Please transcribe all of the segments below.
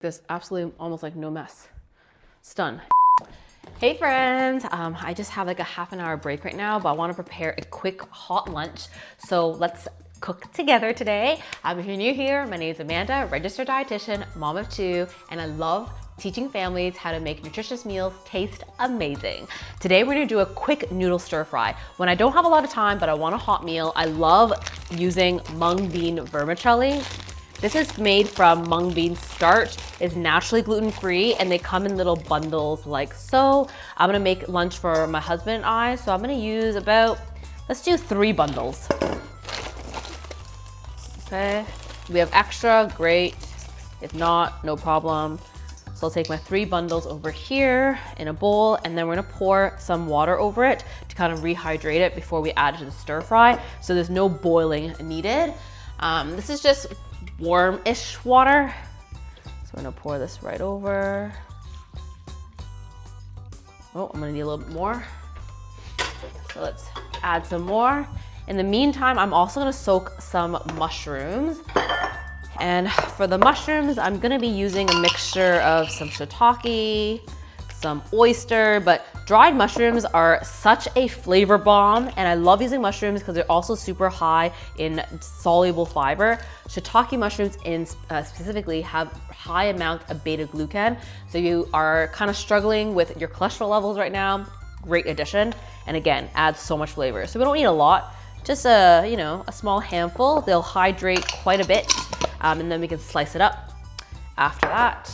There's absolutely almost like no mess. It's done. Hey friends, I just have like a half an hour break right now, but I want to prepare a quick hot lunch. So let's cook together today. If you're new here, my name is Amanda, registered dietitian, mom of two, and I love teaching families how to make nutritious meals taste amazing. Today we're gonna do a quick noodle stir fry. When I don't have a lot of time, but I want a hot meal, I love using mung bean vermicelli. This is made from mung bean starch. It's naturally gluten-free and they come in little bundles like so. I'm gonna make lunch for my husband and I, so I'm gonna use about, let's do 3 bundles. Okay, we have extra, great. If not, no problem. So I'll take my 3 bundles over here in a bowl, and then we're gonna pour some water over it to kind of rehydrate it before we add it to the stir fry. So there's no boiling needed. This is just warm-ish water. So I'm gonna pour this right over. Oh, I'm gonna need a little bit more. So let's add some more. In the meantime, I'm also gonna soak some mushrooms. And for the mushrooms, I'm gonna be using a mixture of some shiitake, some oyster, but dried mushrooms are such a flavor bomb, and I love using mushrooms because they're also super high in soluble fiber. Shiitake mushrooms specifically have high amount of beta glucan, so you are kind of struggling with your cholesterol levels right now, great addition, and again, adds so much flavor. So we don't need a lot, just a small handful. They'll hydrate quite a bit, and then we can slice it up. After that,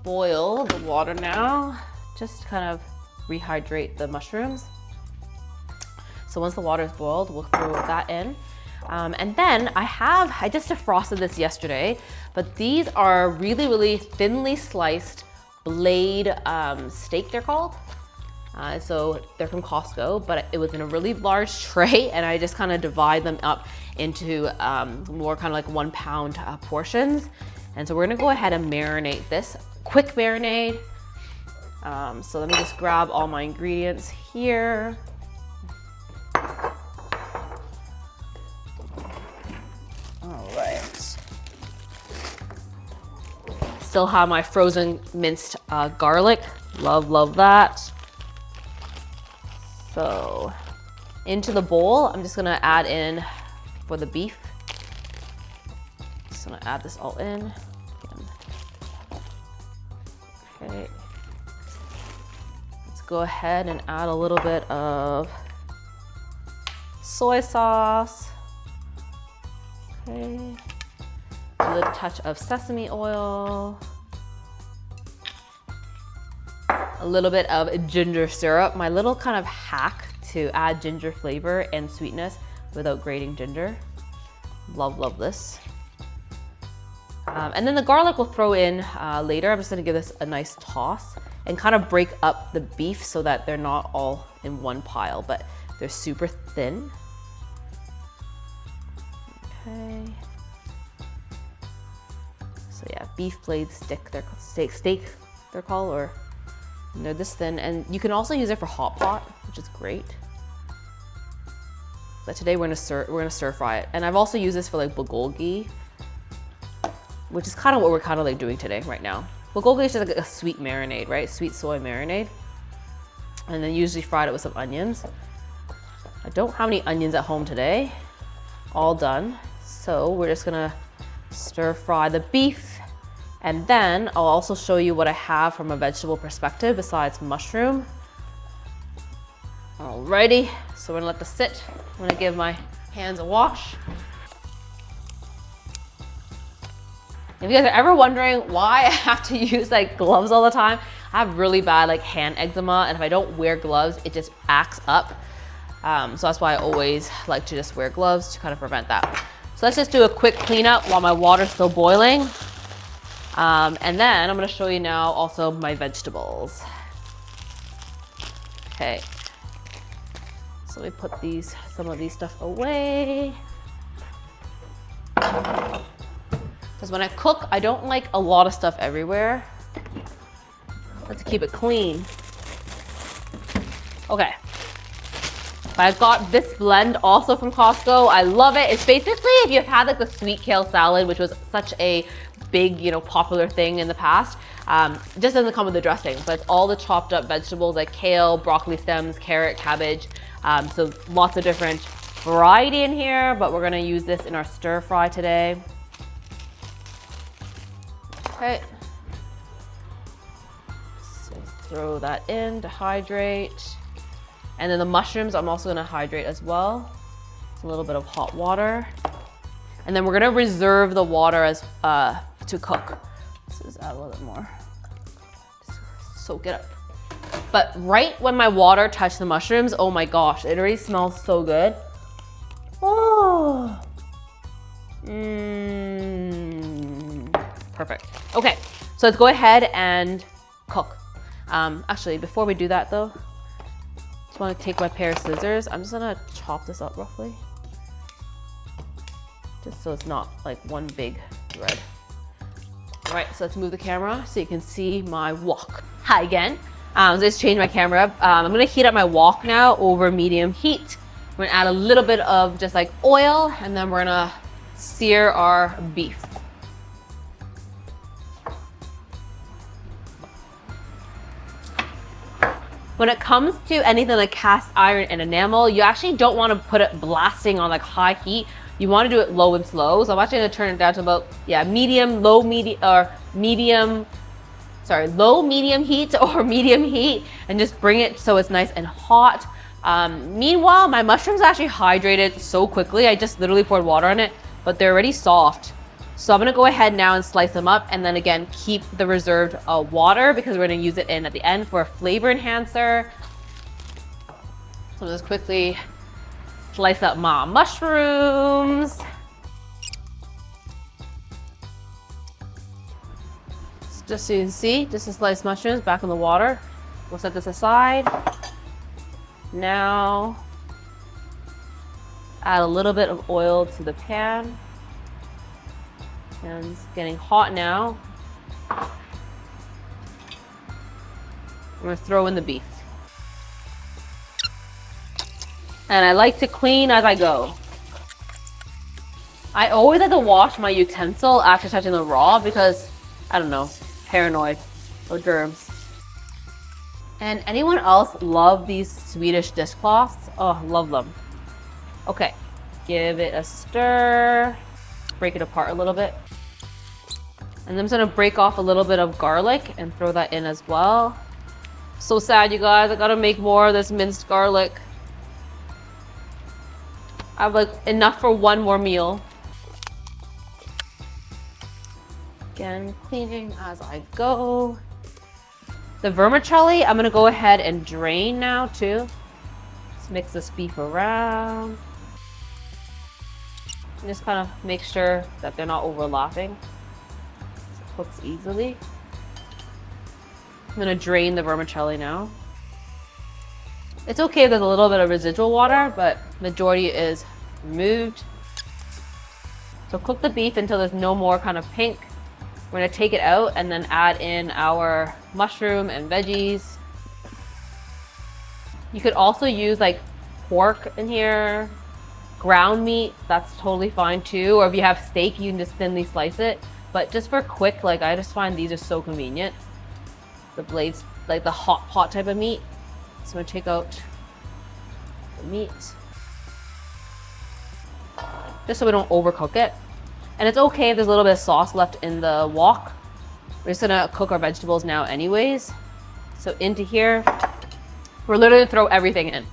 boil the water now, just kind of rehydrate the mushrooms. So once the water is boiled, we'll throw that in. And then I just defrosted this yesterday, but these are really, really thinly sliced blade steak, they're called. So they're from Costco, but it was in a really large tray, and I just kind of divide them up into more kind of like 1 pound portions. And so we're gonna go ahead and marinate this. Quick marinade. So let me just grab all my ingredients here. All right. Still have my frozen minced garlic. Love that. So into the bowl, I'm just gonna add in for the beef. Just gonna add this all in. Okay. Let's go ahead and add a little bit of soy sauce. Okay. A little touch of sesame oil. A little bit of ginger syrup, my little kind of hack to add ginger flavor and sweetness without grating ginger. Love this. And then the garlic we'll throw in later. I'm just gonna give this a nice toss and kind of break up the beef so that they're not all in one pile, but they're super thin. Okay. So yeah, beef blade stick, steak they're called, or they're this thin, and you can also use it for hot pot, which is great. But today we're gonna stir fry it, and I've also used this for like bulgogi, which is kind of what we're kind of like doing today right now. Bulgogi is just like a sweet marinade, right? Sweet soy marinade, and then usually fried it with some onions. I don't have any onions at home today. All done. So we're just gonna stir fry the beef. And then I'll also show you what I have from a vegetable perspective besides mushroom. Alrighty, so we're gonna let this sit. I'm gonna give my hands a wash. If you guys are ever wondering why I have to use like gloves all the time, I have really bad like hand eczema, and if I don't wear gloves, it just acts up. So that's why I always like to just wear gloves to kind of prevent that. So let's just do a quick cleanup while my water's still boiling. And then I'm gonna show you now also my vegetables. Okay, so let me put some of these stuff away. Because when I cook, I don't like a lot of stuff everywhere. Let's keep it clean. Okay, But I got this blend also from Costco. I love it. It's basically if you've had like the sweet kale salad, which was such a big, popular thing in the past. Just doesn't come with the dressing, but it's all the chopped up vegetables like kale, broccoli stems, carrot, cabbage. So lots of different variety in here, but we're gonna use this in our stir fry today. Okay. So throw that in to hydrate. And then the mushrooms, I'm also gonna hydrate as well. It's a little bit of hot water. And then we're gonna reserve the water as to cook. So just add a little bit more. Just soak it up. But right when my water touched the mushrooms, oh my gosh, it already smells so good. Oh. Perfect. Okay, so let's go ahead and cook. Actually, before we do that though, just want to take my pair of scissors. I'm just gonna chop this up roughly. Just so it's not like one big thread. All right, so let's move the camera so you can see my wok. Hi again. So just change my camera up. I'm gonna heat up my wok now over medium heat. We're gonna add a little bit of just like oil, and then we're gonna sear our beef. When it comes to anything like cast iron and enamel, you actually don't want to put it blasting on like high heat. You want to do it low and slow. So I'm actually going to turn it down to about, medium, low, medium, or medium, low, medium heat or medium heat, and just bring it so it's nice and hot. Meanwhile, my mushrooms actually hydrated so quickly. I just literally poured water on it, but they're already soft. So I'm gonna go ahead now and slice them up, and then again, keep the reserved water because we're gonna use it in at the end for a flavor enhancer. So just quickly slice up my mushrooms. Just so you can see, just the sliced mushrooms back in the water. We'll set this aside. Now, add a little bit of oil to the pan. And it's getting hot now. I'm gonna throw in the beef. And I like to clean as I go. I always like to wash my utensil after touching the raw because, I don't know, paranoid or germs. And anyone else love these Swedish dishcloths? Oh, love them. Okay, give it a stir. Break it apart a little bit. And I'm just gonna break off a little bit of garlic and throw that in as well. So sad, you guys, I gotta make more of this minced garlic. I have like enough for one more meal. Again, cleaning as I go. The vermicelli, I'm gonna go ahead and drain now too. Let's mix this beef around. And just kind of make sure that they're not overlapping. So it cooks easily. I'm gonna drain the vermicelli now. It's okay if there's a little bit of residual water, but majority is removed. So cook the beef until there's no more kind of pink. We're gonna take it out and then add in our mushroom and veggies. You could also use like pork in here, ground meat, that's totally fine too. Or if you have steak, you can just thinly slice it. But just for quick, like I just find these are so convenient. The blades, like the hot type of meat. So I'm gonna take out the meat. Just so we don't overcook it. And it's okay if there's a little bit of sauce left in the wok. We're just gonna cook our vegetables now anyways. So into here, we're literally gonna throw everything in.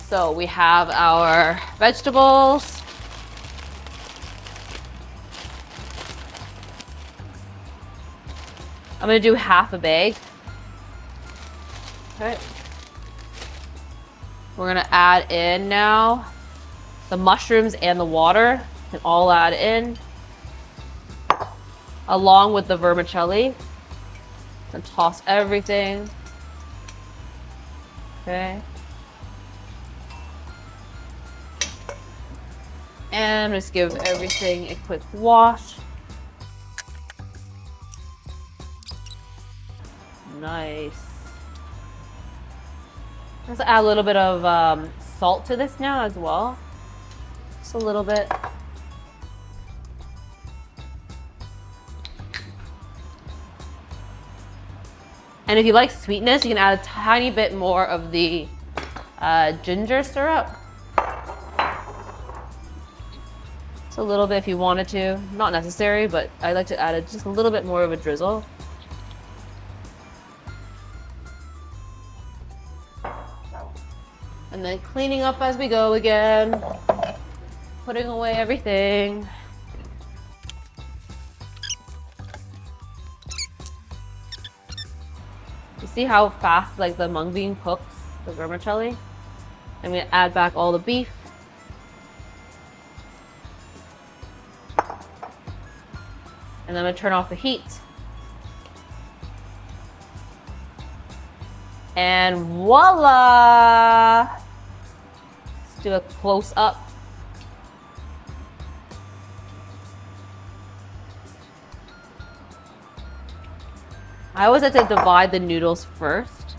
So we have our vegetables. I'm gonna do half a bag. Okay. We're gonna add in now the mushrooms and the water. And all add in along with the vermicelli and toss everything. Okay. And just give everything a quick wash. Nice. Let's add a little bit of salt to this now as well. Just a little bit. And if you like sweetness, you can add a tiny bit more of the ginger syrup. Just a little bit if you wanted to. Not necessary, but I like to add just a little bit more of a drizzle. And then cleaning up as we go again. Putting away everything. You see how fast like the mung bean cooks, the vermicelli? I'm gonna add back all the beef. And then I'm gonna turn off the heat. And voila! Let's do a close up. I always like to divide the noodles first.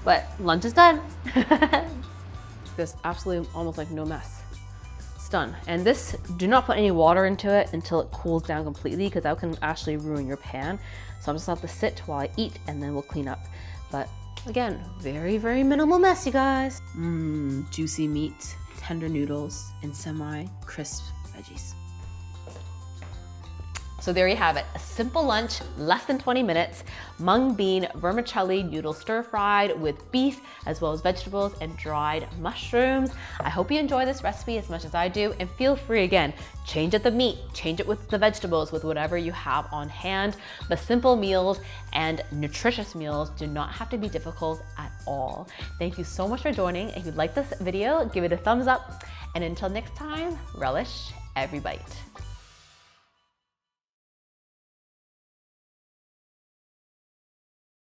But lunch is done. There's absolutely almost like no mess. It's done. And this, do not put any water into it until it cools down completely, because that can actually ruin your pan. So I'm just gonna have to sit while I eat and then we'll clean up. But again, very, very minimal mess, you guys. Juicy meat, tender noodles, and semi-crisp veggies. So there you have it, a simple lunch, less than 20 minutes, mung bean vermicelli noodle stir fried with beef, as well as vegetables and dried mushrooms. I hope you enjoy this recipe as much as I do, and feel free again, change up the meat, change it with the vegetables, with whatever you have on hand. The simple meals and nutritious meals do not have to be difficult at all. Thank you so much for joining. If you like this video, give it a thumbs up, and until next time, relish every bite.